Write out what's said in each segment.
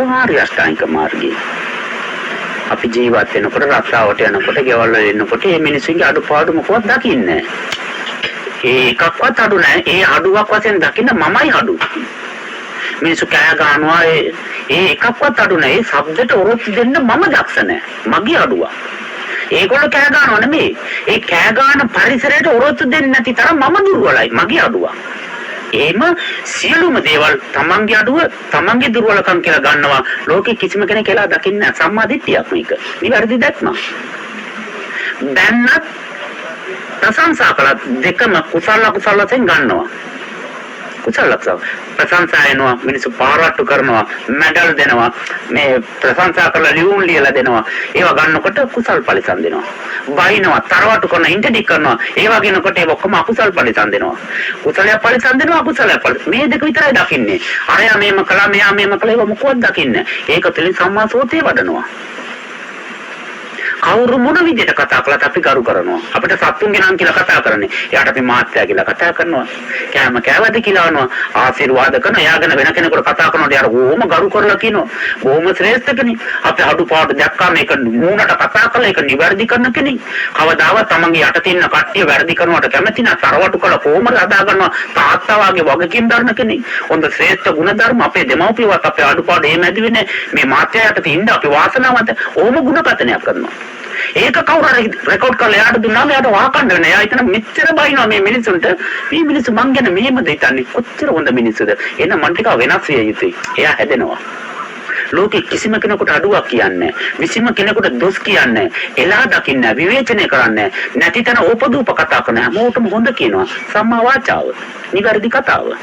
ආර්ය අෂ්ටාංගික මාර්ගය. අපි ජීවත් වෙනකොට රස්සාවට යනකොට ගෙවල් වල එනකොට මේ මිනිස්සුන්ගේ අඩුපාඩු මොකවත් දකින්නේ නැහැ. ඒ එකක්වත් අඩු නැහැ. ඒ අඩුවක් වශයෙන් දකින්න මමයි අඩු. මිනිස්සු කෑ ගන්නවා ඒ එකක්වත් අඩු නැහැ. ඒ શબ્දට ඔරොත්තු දෙන්න මම දක්ෂ නැහැ. මගේ අඩුවක්. ඒගොල්ලෝ කෑ ගන්නව නෙමෙයි. ඒ කෑ ගන්න පරිසරයට ඔරොත්තු දෙන්නේ නැති තරම් මම දුර්වලයි. මගේ අඩුවක්. එහෙම සියලුම දේවල් තමන්ගේ අඩුව තමන්ගේ දුර්වලකම් කියලා ගන්නවා. ලෝකෙ කිසිම කෙනෙක් කියලා දකින්නේ නැහැ. සම්මා දිට්ඨියක් මේක. නිවැරදි දැක්ම. දැන්නත් ප්‍රශංසා කළා දෙකම කුසල අකුසල වශයෙන් ගන්නවා. කුසල ප්‍රශංසා එනවා මිනිස්සු පාරවට්ටු කරනවා මෙඩල් දෙනවා මේ ප්‍රශංසා කරලා ලියුම් ලියලා දෙනවා ඒවා ගන්නකොට කුසල් පරිසම් දෙනවා බයිනවා තරවට්ටු කරන ඉන්ටඩි කරනවා ඒවා ගන්නකොට ඒ ඔක්කොම අකුසල් පරිසම් දෙනවා කුසලය පරිසම් දෙනවා අකුසලය මේ දෙක විතරයි දකින්නේ අරයා මේම කළා මෙයා මේම කළා ඒවා මොකවත් දකින්නේ ඒක තුලින් සම්මා සෝතේ වඩනවා කවුරු මොන විදිහට කතා කළත් අපි ගරු කරනවා. අපිට සත්තුන්ගේ නම් කියලා කතා කරන්නේ. එයාට අපි මාත්‍යා කියලා කතා කරනවා. කෑම කෑවද කියලා අහනවා. ආශිර්වාද කරන එයාගෙන වෙන කෙනෙකුට කතා කරනකොට යාර ඕම ගරු කරලා කියනවා. බොහොම ශ්‍රේෂ්ඨ කෙනෙක්. අපි අඩුපාඩු දැක්කම ඒක නුනට කතා කරලා ඒක නිවැරදි කරන කෙනෙක්. කවදාවත් තමන්ගේ යට තියෙන කට්ටිය වැරදි කරනවට කැමති නැ තරවටු කළා කොහොමද අදා ගන්නවා. තාත්තා වගේ වගකීම් දරන කෙනෙක්. හොඳ ශ්‍රේෂ්ඨ ගුණ ධර්ම අපේ දෙමව්පියවත් අපේ අඩුපාඩු එහෙම ඇති වෙන්නේ මේ මාත්‍යාට තින්න අපි වාසනාවන්ත ඕම ගුණකතනයක් කරනවා. ඒක කවුරු හරි රෙකෝඩ් කරලා යාට දුන්නාම යාට වාකන්න වෙනවා. එයා හිතන මෙච්චර බයිනවා මේ මිනිස්සුන්ට. මේ මිනිස්සු මං ගැන මෙහෙමද හිතන්නේ. කොච්චර හොඳ මිනිස්සුද. එහෙනම් මන් ටික වෙනස් විය යුතුයි. එයා හැදෙනවා. ලෝකෙ කිසිම කෙනෙකුට අඩුවක් කියන්නේ නැහැ. කිසිම කෙනෙකුට දොස් කියන්නේ නැහැ. එලා දකින්නේ විවේචනය කරන්නේ නැති තැන ඕපදූප කතා කරන හැමෝටම හොඳ කියනවා. සම්මා වාචාව. නිවැරදි කතාව.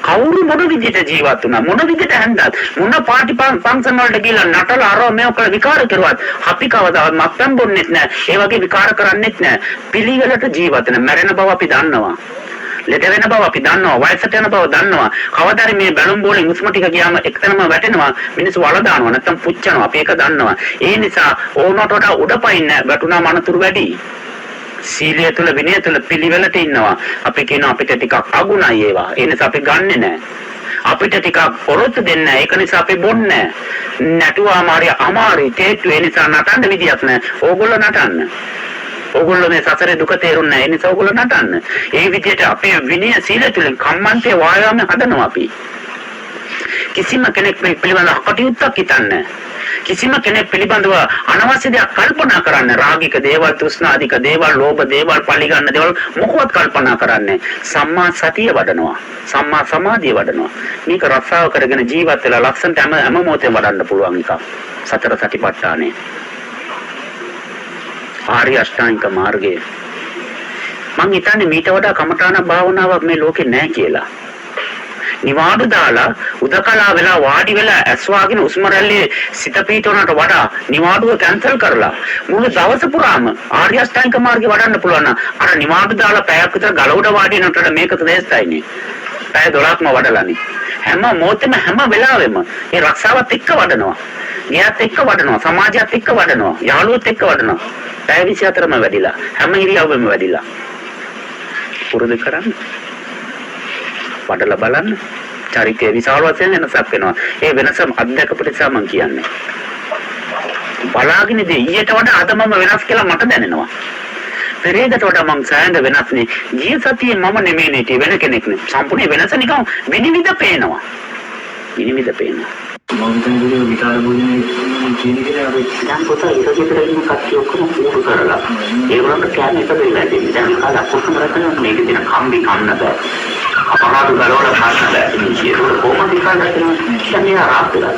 කවුරු මොන විදිහට ජීවත් වුණා මොන විදිහට හැන්දත් මොන පාටි ෆන්ක්ෂන් වලට ගිහලා නටලා අරව මේක කළ විකාර කරුවත් අපි කවදාවත් මත්පැන් බොන්නෙත් නැහැ ඒ වගේ විකාර කරන්නෙත් නැහැ පිළිවෙලට ජීවත් වෙන මැරෙන බව අපි දන්නවා ලෙඩ වෙන බව අපි දන්නවා වයසට යන බව දන්නවා කවදාද මේ බැලුම් බෝලෙන් උස්ම ටික ගියාම එකතැනම වැටෙනවා මිනිස්සු වල දානවා නැත්තම් පුච්චනවා අපි ඒක දන්නවා ඒ නිසා ඕනට වඩා උඩපයින් වැටුණා මනතුරු වැඩි සීලය තුළ විනය තුළ පිළිවෙලට ඉන්නවා. අපි කියනවා අපිට ටිකක් අගුණයි ඒවා. ඒ නිසා අපි ගන්නෙ නැහැ. අපිට ටිකක් පොරොත්තු දෙන්නේ නැහැ. ඒක නිසා අපි බොන්නේ නැහැ. නැටුවා මාරිය අමාරුයි. තේට්ටු ඒ නිසා නටන්න විදියක් නැහැ. ඕගොල්ලෝ නටන්න. ඕගොල්ලෝ මේ සසරේ දුක තේරුන්නේ නැහැ. ඒ නිසා ඕගොල්ලෝ නටන්න. ඒ විදිහට අපේ විනය සීල තුළින් කම්මන්තේ වායාම හදනවා අපි. කිසිම කෙනෙක් මේ පිළිබඳව කටයුත්තක් හිතන්නේ කිසිම කෙනෙක් පිළිබඳව අනවශ්‍ය දෙයක් කල්පනා කරන්න රාගික දේවල් තෘෂ්ණාදික දේවල් ලෝභ දේවල් පලි ගන්න දේවල් මොකවත් කල්පනා කරන්නේ සම්මා සතිය වඩනවා සම්මා සමාධිය වඩනවා මේක රස්සාව කරගෙන ජීවත් වෙලා ලක්ෂණට හැම මොහොතේම වඩන්න පුළුවන් එක සතර සතිපට්ඨානේ ආර්ය අෂ්ටාංගික මාර්ගය මං හිතන්නේ මීට වඩා කමඨාන භාවනාවක් මේ ලෝකේ නැහැ කියලා නිවාඩු දාලා උදකලා වෙලා වාඩි වෙලා ඇස් වාගෙන උස්ම රැල්ලේ සිත පීඨවනට වඩා නිවාඩුව කැන්සල් කරලා මුළු දවස පුරාම ආර්ය අෂ්ටාංගික මාර්ගේ වඩන්න පුළුවන් අර නිවාඩු දාලා පැයක් විතර ගල උඩ වාඩි වෙනකොට මේක තේස්සයිනේ පැය 12ක්ම වඩලානේ හැම මොහොතෙම හැම වෙලාවෙම ඒ රක්ෂාවත් එක්ක වඩනවා ගියත් එක්ක වඩනවා සමාජයත් එක්ක වඩනවා යාළුවොත් එක්ක වඩනවා පැය 24ම වැඩිලා හැම ඉරියව්වෙම වැඩිලා පුරුදු කරන්න වඩලා බලන්න චරිතය විශාල වශයෙන් වෙනසක් වෙනවා ඒ වෙනස අත්දැකපු නිසා මම කියන්නේ බලාගෙන ඉඳී ඊට වඩා අද මම වෙනස් කියලා මට දැනෙනවා පෙරේදට වඩා මම සෑහෙන වෙනස් නේ ජී සතියේ මම නෙමෙයි නේ වෙන කෙනෙක් නේ සම්පූර්ණ වෙනස නිකන් විනිවිද පේනවා මම හිතන්නේ විකාර භෝජනේ කියන එකේ අපි දැන් පොත ඉරජිතර ඉන්න කට්ටිය ඔක්කොම පුරු කරලා ඒගොල්ලන්ට කෑම එක දෙලා දෙන්න දැන් කාලා කොහොමද කරන්නේ මේක දින කම්බි කන්න බෑ අපහාරු ගලවලා ගන්න බෑ මේ සියලු කොහොමද විකාර කරන්නේ කියන්නේ ආරාප්තලා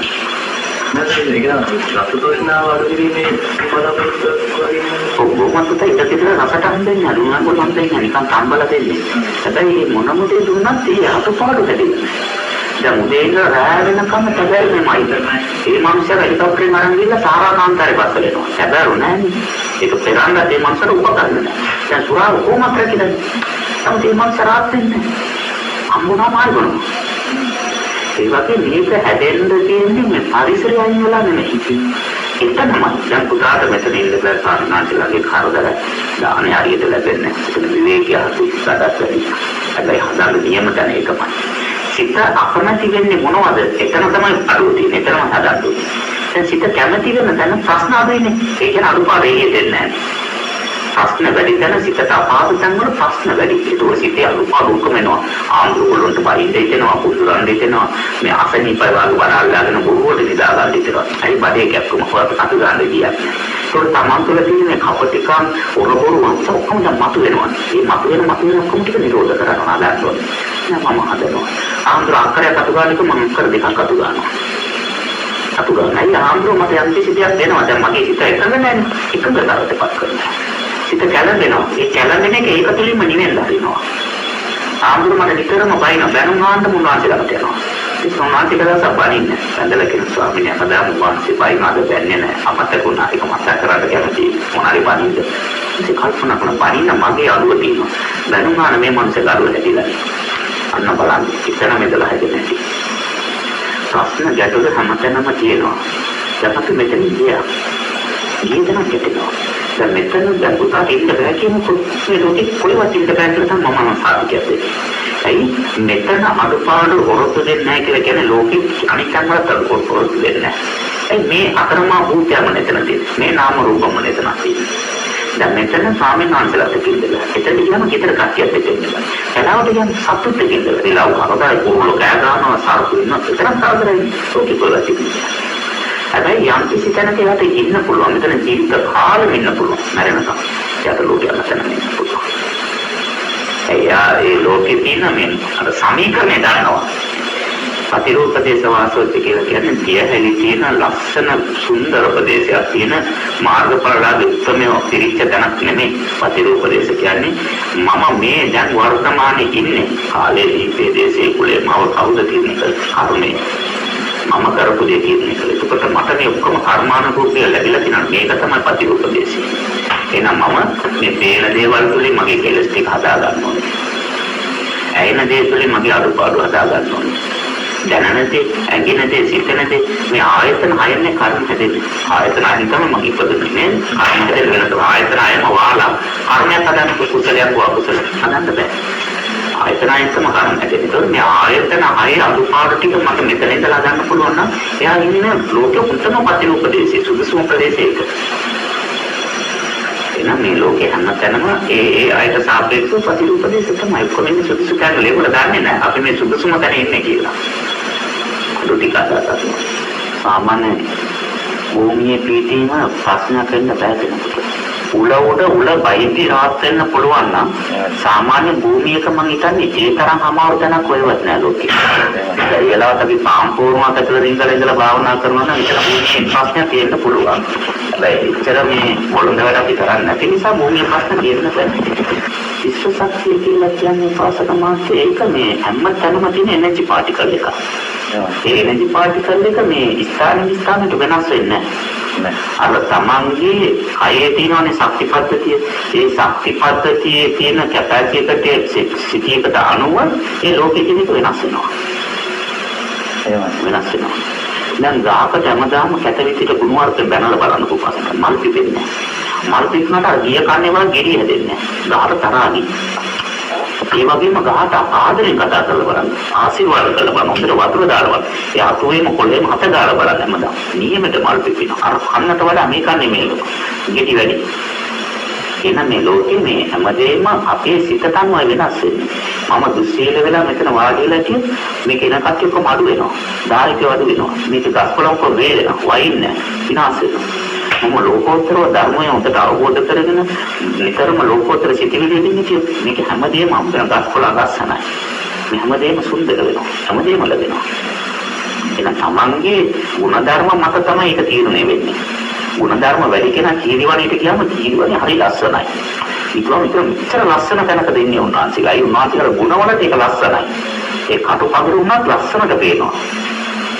නැත්නම් ඒක රසතෝෂ්ණා වර්ගීමේ පදපොත් වගේ මොකක්ද ඉතින් රසට හම්බෙන්නේ අරුණා පොතෙන් දෙන්නේ නිකන් කම්බල දෙන්නේ හැබැයි මොන මොදේ දුන්නත් ඒ අතපාඩු දෙන්නේ දැන් උදේ ඉඳලා රාත්‍රී වෙනකම් තැබැල්මයි. මේ මනුස්සයා හෙලිකොප්ටරෙන් අරන් ගිහලා සාරාකාන්තාරේ බස්සල එනවා. තැබැරු නෑනේ. ඒක පෙරන්න මේ මනුස්සයාට උපකරණ නෑ. දැන් සුරාව කොහොමද කරන්නේ? තමයි මේ මනුස්සයා රාත්‍රින්නේ. අම්මුණා මාර්ගනවා. ඒ වගේ මේක හැදෙන්න තියෙන්නේ මේ පරිසරය අයින් වෙලා නෙමෙයි. එතනම දැන් පුතාට මෙතන ඉන්න බෑ සාරනාචලගේ කරදර දානේ හරියට ලැබෙන්නේ නැහැ. ඒක විවේකී අසුස්සඩත් වැඩි. හැබැයි හදාගන්න නියම තැන ඒකමයි. සිත අකමැති වෙන්නේ මොනවද? එතන තමයි අඩුව තියෙන්නේ. එතනම හදන්න. දැන් සිත කැමැති වෙන දැන ප්‍රශ්න අඩුයිනේ. ඒ කියන්නේ අඩුපාඩු දෙන්නේ නැහැ. ප්‍රශ්න වැඩි දැන සිතට අපහසු තැන් වල ප්‍රශ්න වැඩි. ඒක සිතේ අඩුපාඩු කමනවා. ආන්දෝලනට බයින් දෙනවා, පුදුරන් දෙනවා. මේ අසනීපය වගේ වරල්ලාගෙන බොරුවට නිදා ගන්න දෙනවා. අයි බඩේ කැක්කම හොරට කටු ගන්න ගියා. ඒක තමන් තුළ තියෙන කපටිකම් ඔරබොරු ඔක්කොම දැන් මතුවෙනවා. මේ මතුවෙන ඔක්කොම ටික නිරෝධ කරනවා නේද? මම හදනවා. ආන්දර අක්කරයක් අතු ගන්නක මම අක්කර දෙකක් අතු ගන්නවා. අතු ගන්නයි ආන්දර මට යම් කිසි දෙයක් දෙනවා. දැන් මගේ හිත එකඟ නැහැ. එකඟතාවටපත් කරනවා. හිත කැළඹෙනවා. ඒ කැළඹෙන එක ඒක තුළින්ම නිවෙන්න හරිනවා. ආන්දර මට නිතරම බයින බැනුම් ආන්න මුලාන්තිලකට යනවා. ඒ සෝනාතිකලා සබ්බානින්නේ. ඇඳලා කියන ස්වාමීන් වහන්සේ මුවාන්සේ බයින අද බැන්නේ නැහැ. අමතකුණා ඒක මතක් කරලා කැමති මොනාරි බනින්ද. ඒක කල්පනා කරන බනින්න මගේ අඩුව තියෙනවා. බැනුම් ආන මේ මනසේ ගාරුව නැතිලා. අන්න බලන්න ඉතන මෙදලා හැදෙන්නේ නැති. ප්‍රශ්න ගැටලු හැමතැනම තියෙනවා. දැන් අපි මෙතන ගියා. ගියදම ගැටෙනවා. දැන් මෙතන දැන් පුතාට ඉන්න බෑ කියනකොට මේ ලෝකෙ කොහෙවත් ඉන්න බෑ කියලා තමයි මම සාධකයක් දෙන්නේ. ඇයි මෙතන අඩුපාඩු හොරොත්තු දෙන්නේ නැහැ කියලා කියන්නේ ලෝකෙ අනිත් අංගවල හොරොත්තු දෙන්නේ නැහැ. මේ අතරමා භූතයම නැතන තියෙන්නේ. මේ නාම රූපම නැතන තියෙන්නේ. දැන් මෙතන ස්වාමීන් වහන්සේලාට කිව්දලා. එතන කියනවා කිතර කක්කියක් දෙන්නේ. එලාවට කියන්නේ සතුට දෙන්නේ. ඉලාව කරදරයි කොහොමද ගෑ ගන්නවා සාර්ථක වෙනවා. එතරම් කරදරයි ලෝකෙ කොහෙවත් ඉන්නේ. හැබැයි යම් කිසි තැනක යට ඉන්න පුළුවන්. මෙතන ජීවිත කාලෙම ඉන්න පුළුවන්. මැරෙනකම්. යට ලෝකයක් නැතන ඉන්න පුළුවන්. ඒ ලෝකෙ තියෙන මේ අර සමීකරණය දන්නවා. අතිරූපදේශ වාසෝත් කියලා කියන්නේ දියහැලි තියෙන ලක්ෂණ සුන්දර ප්‍රදේශයක් තියෙන මාර්ගඵලලාභ උත්තරමව පිරිච්ච තැනක් නෙමෙයි. අතිරූපදේශ කියන්නේ මම මේ දැන් වර්තමානයේ ඉන්නේ කාලේ දීපේ දේශේ කුලේ මව කවුද කියන කර්මය. මම කරපු දේ කියන එක. ඒකට මට මේ ඔක්කොම කර්මානුරූපී ලැබිලා තියෙනවා. මේක තමයි ප්‍රතිරූපදේශය. එහෙනම් මම මේ පේන දේවල් තුලින් මගේ කෙලස් ටික හදා ගන්න ඕනේ. ඇයෙන දේ තුලින් මගේ අඩුපාඩු හදා ගන්න ඕනේ. දැනනදී, ඇඟිනදී, සිතනදී මේ ආයතන හයන්නේ කර්ම හැදෙන්නේ. ආයතන හයෙන් තමයි මගේ ඉපදුනේ. කර්ම හැදෙන්න වෙනකොට ආයතන හයම වාලා කර්මයක් හදන්න කුසලයක් වකුසලයක් හදන්න බෑ. ආයතන හයෙන් තමයි කර්ම හැදෙන්නේ. ඒතකොට මේ ආයතන හය අඩුපාඩු ටික මට මෙතන ඉඳලා ගන්න පුළුවන් නම් එයා ඉන්නේ ලෝකෙ උත්තම ප්‍රතිරූපදේශයේ සුදුසුම ප්‍රදේශයක. එනම් මේ ලෝකේ හැමතැනම ඒ අයට සාපේක්ෂව ප්‍රතිරූපදේශ තමයි. කොහොමද සුදුසු තැන ලැබුණ දන්නේ නැහැ. අපි මේ සුදුසුම තැන ඉන්නේ කියලා. දුටිකාදාත සාමාන්‍ය භූමියේ පිටින්ම ප්‍රශ්න කරන්න බෑ දෙනකොට. උල බයිති රාත් වෙන්න පුළුවන් නම් සාමාන්‍ය භූමියක මම හිතන්නේ ඒ තරම් අමාරු තැනක් කොහෙවත් නෑ ලෝකේ. ඒ වෙලාවට අපි සම්පූර්ණව ඇතුළේ ඉඳලා භාවනා කරනවා නම් ඒක භූමියේ ප්‍රශ්න තියෙන්න පුළුවන්. හැබැයි ඉතර මේ මොළොඳ වැඩ අපි කරන්නේ නැති නිසා භූමියේ ප්‍රශ්න තියෙන්න බෑ. විශ්වශක්තිය කියලා කියන්නේ පාසක මාත්‍රේ ඒක මේ හැම තැනම තියෙන එනර්ජි පාටිකල් එකක්. ඒ එනර්ජි පාටිකල් එක මේ ස්ථානට වෙනස් වෙන්නේ නැහැ. අර තමන්ගේ කයේ තියෙනනේ ශක්ති පද්ධතිය. ඒ ශක්ති පද්ධතියේ තියෙන කැපැසිටි සිටියකට අනුව ඒ ලෝකෙ කෙනෙක් වෙනස් වෙනවා. වෙනස් වෙනවා. දැන් ගහකට හැමදාම කැට විදිහට ගුණවර්ධන බැනලා බලන්නකෝ පාසක මල් පිපෙන්නේ. මල් පිපුණාට අර ගිය කන්නේ වල ගෙඩිය හැදෙන්නේ නැහැ. ගහට තරහාගි. ඒ වගේම ගහට ආදරෙන් කතා කරලා බලන්න. ආශිර්වාද කරලා බලන්න. හොඳට වතුර දාලා බලන්න. ඒ අතුවේම කොළේම හත දාලා බලන්න හැමදාම. නියමෙට මල් පිපෙනවා. අර කන්නට වඩා මේ කන්නේ මේ ලෝක. ගෙඩි වැඩි. එහෙනම් මේ ලෝකේ මේ හැමදේම අපේ සිතට අනුව වෙනස් වෙන්නේ. මම දුස්සීල වෙලා මෙතන වාඩි වෙලා කිය මේක එන කට්ටිය ඔක්කොම අඩු වෙනවා. ධාරික වඩු වෙනවා. මේක ගස්කොළන් කො වේදෙනවා. වයින්නේ විනාශ වෙනවා. මම ලෝකෝත්තරව ධර්මය හොඳට අවබෝධ කරගෙන නිතරම ලෝකෝත්තර සිතිවිලි දෙන්නේ කිය මේක හැමදේම අපේ ගස්කොළන් ගස්සනයි. මේ හැමදේම සුන්දර වෙනවා. හැමදේම ලැබෙනවා. එහෙනම් තමන්ගේ ಗುಣධර්ම මත තමයි ඒක තීරණය වෙන්නේ. ಗುಣධර්ම වැඩි කෙනා කීරිවණේට ගියාම කීරිවණේ හරි ලස්සනයි. ඊටම මෙච්චර ලස්සන තැනක දෙන්නේ උන්වහන්සේලා. ඒ උන්වහන්සේලා ගුණවලට ඒක ලස්සනයි. ඒ කටුපගුරු උනත් ලස්සනට පේනවා.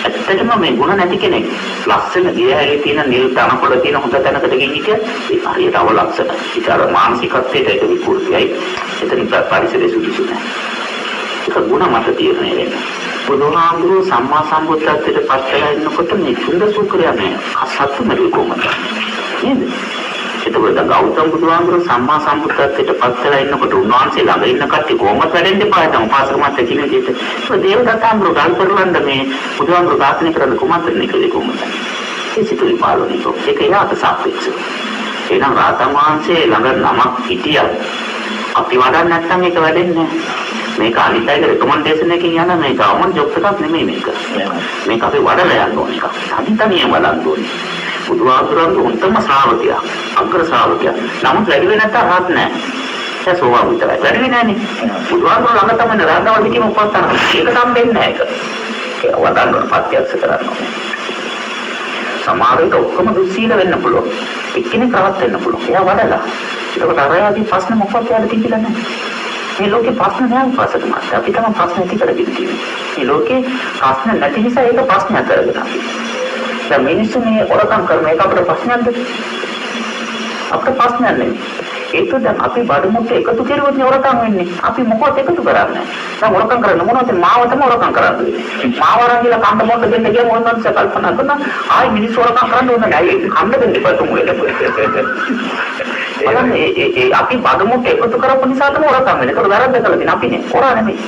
ඇත්තටම මේ ගුණ නැති කෙනෙක් ලස්සන දියහැලේ තියෙන නිල් තනකොළ තියෙන හොඳ තැනකට ගිහින් හිටියත් ඒ හරියට අවලක්ෂණයි. ඒක අර මානසිකත්වයට ඒක විකෘතියයි. එතන පරිසරයේ සුදුසු නැහැ. ඒක ගුණ මත තීරණය වෙන්නේ. බුදුහාමුදුරුවෝ සම්මා සම්බුද්ධත්වයට පත් වෙලා ඉන්නකොට මේ සුන්දර සුකරයා මේ සත්තු මරි කොහොමද? නේද? එතකොට ගෞතම බුදුහාමුදුරුවෝ සම්මා සම්බුද්ධත්වයට පත් වෙලා ඉන්නකොට උන්වහන්සේ ළඟ ඉන්න කට්ටිය කොහොමද වැඩෙන්න එපා තමයි පාසක මාත් කියන විදිහට. ඒ දේවදත්තාම්බුරු ගල් කරලන්න මේ බුදුහාමුදුරුවෝ ඝාතනය කරන්න කොහොමද නිකලේ කොහොමද? ඒ සිතුවිලි පාලනය කරන එක යාට සාපේක්ෂව. එහෙනම් රාතන් වහන්සේ ළඟ නමක් හිටියා. අපි වඩන්න නැත්නම් ඒක වැඩෙන්නේ නැහැ. මේක අනිත් අයගේ රෙකමෙන්ඩේෂන් එකකින් යන මේ ගවර්න්මන්ට් ජොබ් එකක් නෙමෙයි මේක. මේක අපි වඩලා යන්න ඕන එකක්. අනිතනියම වඩන්න ඕනේ. බුදුහාමුදුරන්ගේ උන්තම ශ්‍රාවකයා, අග්‍ර ශ්‍රාවකයා. නමුත් වැඩි වෙන්නේ නැත්නම් රහත් නැහැ. ඒ සෝවා විතරයි. වැඩි වෙන්නේ නැහනේ. බුදුහාමුදුර ළඟ තමයි රහතවල් කිම උපස්ථාන. ඒක නම් දෙන්නේ නැහැ ඒක. ඒක වඩන්න ඕන ප්‍රත්‍යක්ෂ කරන්න ඕනේ. සමාවෙට ඔක්කොම දුස්සීල වෙන්න පුළුවන්. එක්කෙනෙක් රහත් වෙන්න පුළුවන්. එයා වඩලා. ඒකට අරයාදී ප්‍රශ්න මොකක්ද කියලා තිබිලා නැහැ. මේ ලෝකේ ප්‍රශ්න නැහැ පාසක මාත්. අපි තමයි ප්‍රශ්න ඇති කරගෙන තියෙන්නේ. මේ ලෝකේ ප්‍රශ්න නැති නිසා ඒක ප්‍රශ්නයක් කරගෙන අපි. දැන් මිනිස්සු මේ ඔරකම් කරන එක අපේ ප්‍රශ්නයක්ද? අපේ ප්‍රශ්නයක් නෙමෙයි. ඒක දැන් අපි බඩමුට්ට එකතු කරුවොත් නේ ඔරකම් වෙන්නේ. අපි මොකවත් එකතු කරන්නේ නැහැ. දැන් ඔරකම් කරන්න මොනවද මාව තමයි ඔරකම් කරන්නේ. මාව අරන් ගිහලා කන්න මොකද දෙන්න ගියා මොනවද කල්පනා කරනවා. ආයි මිනිස්සු ඔරකම් කරන්න ඕනේ නැහැ. ඒක කන්න දෙන්න එපා තුමුලට. අපි බඩමුට්ට එකතු කරපු නිසා තමයි ඔරකම් වෙන්නේ. ඒක වැරද්ද කළා දින අපිනේ. ඔරා නෙමෙයි.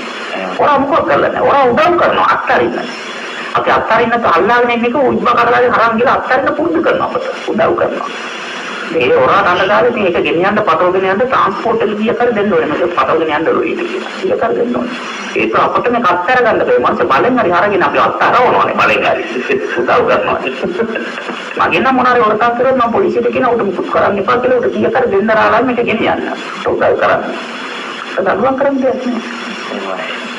ඔරා මොකක් කරලා නැහැ. ඔරා උදව් කරනවා අත්තරින්න. අපි අත්තරින්න තල්ලාගෙන ඉන්න එක උද්බ කරලාගේ හරන් ගිහලා අත්තරින්න පුරුදු කරනවා අපට. උදව් කරනවා. මේ ඔරා නඩගාලේ මේක ගෙනියන්න පටවගෙන යන්න ට්‍රාන්ස්පෝර්ට් එක ගිය කර දෙන්න ඕනේ. මේක පටවගෙන යන්න ඕනේ කියලා. ගිය කර දෙන්න ඕනේ. ඒක අපිට මේ අත්තර ගන්න බෑ. මනස බලෙන් හරි අරගෙන අපි අත්තරවනවානේ බලෙන් හරි. උදව් කරනවා. මගේ නම් මොනාරි වරකම් කරොත් මම පොලිසියට කියන උට මුකුත් කරන්න එපා කියලා උට ගිය කර දෙන්න රාලා මේක ගෙනියන්න. උදව් කරන්න. ඒක දඩුවම් කරන්න දෙයක් නෑ.